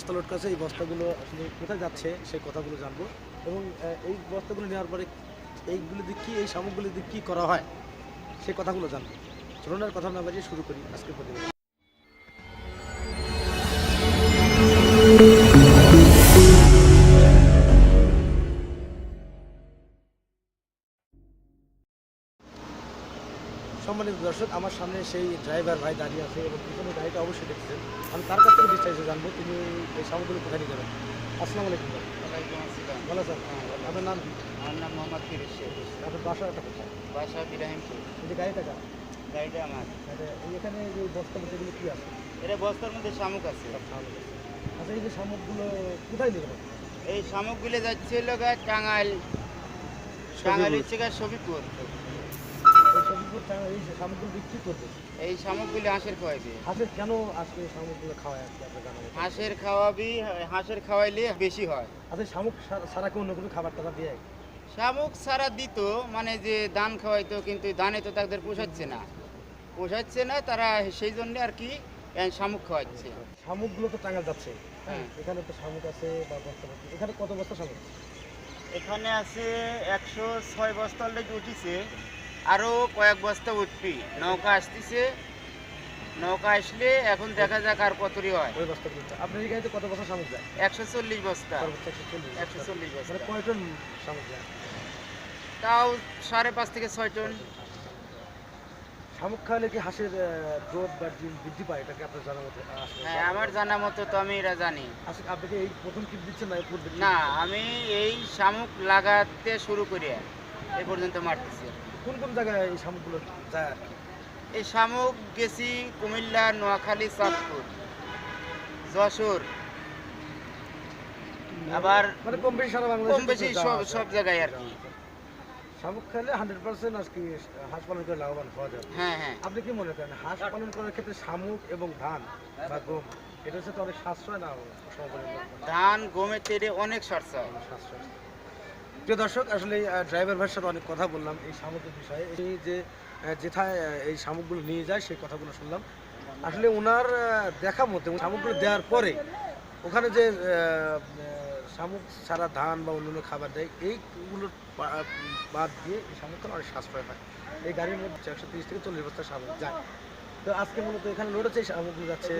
বস্তা লোড করছে, এই বস্তাগুলো আসলে কোথায় যাচ্ছে সেই কথাগুলো জানবো এবং এই বস্তাগুলো নেওয়ার পরে এইগুলো দিয়ে কী, এই সামগ্রীগুলো দিয়ে কী করা হয় সেই কথাগুলো জানবো। চলুন আর কথা না বাড়িয়ে শুরু করি আজকের প্রতিবেদন। সম্মানিত দর্শক, আমার সামনে সেই ড্রাইভার ভাই দাঁড়িয়ে আছে এবং পিছনে গাড়িটা অবশ্যই দেখছেন। আমি তার কাছ থেকে বিস্তারিত জানবো তিনি এই সামগ্রীগুলো কোথায় নিয়ে যাবেন। আসসালামু আলাইকুম ভাই। ওয়ালাইকুম আসসালাম। ভালো স্যার, আপনার নাম কি? আমার নাম মোহাম্মদ ফিরোজ শেখ। আপনার বাসাটা কোথায়? বাসা বিরাহিমপুর। এই যে গাড়িটা কার? গাড়িটা আমার। এখানে যে বস্তা যেগুলো কী আছে? এটা বস্তার মধ্যে শামুক আছে। সব ভালো আছে। আচ্ছা, এই যে শামুকগুলো কোথায় নেবেন? এই শামুকগুলো যাচ্ছে লগা টাঙ্গাইল হচ্ছে গা সবিপুর। এই সবগুলো এই যে শামুকগুলো বিক্রি করবে, এই শামুকগুলো হাঁসের খাওয়াইবে। হাঁসের কেন আজকে এই শামুকগুলো খাওয়ায় আজকে আপনার জানা মতো? হাঁসের খাওয়াইলে বেশি হয়। আচ্ছা, শামুক ছাড়া কি অন্য কোনো খাবার টাবার দিয়ে? শামুক সারা দিত, মানে যে ধান খাওয়াইতো, কিন্তু ধানে তো তাদের পোষাচ্ছে না, তারা সেই জন্য আর কি শামুক খাওয়াচ্ছে। শামুকগুলো তো টাঙ্গাল যাচ্ছে, হ্যাঁ। এখানে তো শামুক আছে বা বস্তা ভর্তি। এখানে কত বস্তা শামুক? এখানে আছে 106 বস্তা অলরেডি উঠিছে, আরো কয়েক বস্তা উঠবি। নৌকা আসতেছে, নৌকা আসলে এখন দেখা যাক আর কতরি হয়। ওই বস্তাগুলো আপনার এই গাড়িতে কত বস্তা শামুক যায়? 140 বস্তা। সর্বোচ্চ 140। 140 বস্তা, মানে কয় টন শামুক যায়? তাও 5.5 থেকে 6 টন। শামুক খাওয়ালে কি হাঁসের গ্রোথ বা ডিম বৃদ্ধি পায়, এটা কি আপনার জানা মতো? হ্যাঁ, আমার জানা মতো তো আমি এটা জানি আসলে আপনি কি এই প্রথম কিট দিচ্ছেন না এর পূর্বে? না। আমি এই শামুক লাগাতে শুরু করি এ পর্যন্ত মারতেছি। কোন কোন জায়গায় এই শামুকগুলো যায় আর কি? এই শামুক গেছি কুমিল্লা, নোয়াখালী, চাঁদপুর, যশোর, আবার মানে কম বেশি সারা কম বাংলাদেশ বেশি সব জায়গায় আর কি। শামুক খেলে 100% আজকে হাঁস পালন করে লাভবান হওয়া যাবে। হ্যাঁ। আপনি কি মনে করেন হাঁস পালন করার ক্ষেত্রে শামুক এবং ধান বা গম এটা হচ্ছে তো অনেক সাশ্রয় না? ধান গমের তেরে অনেক সাশ্রয়। সাশ্রয়। প্রিয় দর্শক, আসলে ড্রাইভার ভাইয়ের সাথে অনেক কথা বললাম এই শামুকের বিষয়ে। এই যে যেথায় এই শামুকগুলো নিয়ে যায় সেই কথাগুলো শুনলাম। আসলে ওনার দেখা মতে শামুকগুলো দেওয়ার পরে ওখানে যে শামুক ছাড়া ধান বা অন্যান্য খাবার দেয়, এইগুলোর বাদ দিয়ে এই শামুকটা অনেক সাশ্রয় হয়। এই গাড়ির মধ্যে 130 থেকে 40 বস্তা শামুক যায়। তো আজকে মূলত এখানে লোড হচ্ছে, এই শামুকগুলো যাচ্ছে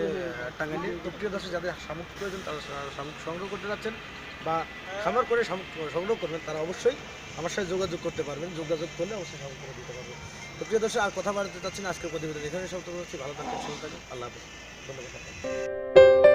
টাঙ্গাইলে। তো প্রিয় দর্শক, যাদের শামুক প্রয়োজন তারা শামুক সংগ্রহ করতে যাচ্ছেন বা খামার করে শামুক সংগ্রহ করবেন, তারা অবশ্যই আমার সাথে যোগাযোগ করতে পারবেন। যোগাযোগ করলে অবশ্যই শামুক করে দিতে পারবেন। তো প্রিয় দর্শক, আর কথা বাড়াতে চাচ্ছি না, আজকের প্রতিবেদন এখানে সমাপ্ত করছি। ভালো থাকবেন, সুস্থ থাকবেন, আল্লাহ হাফেজ, ধন্যবাদ।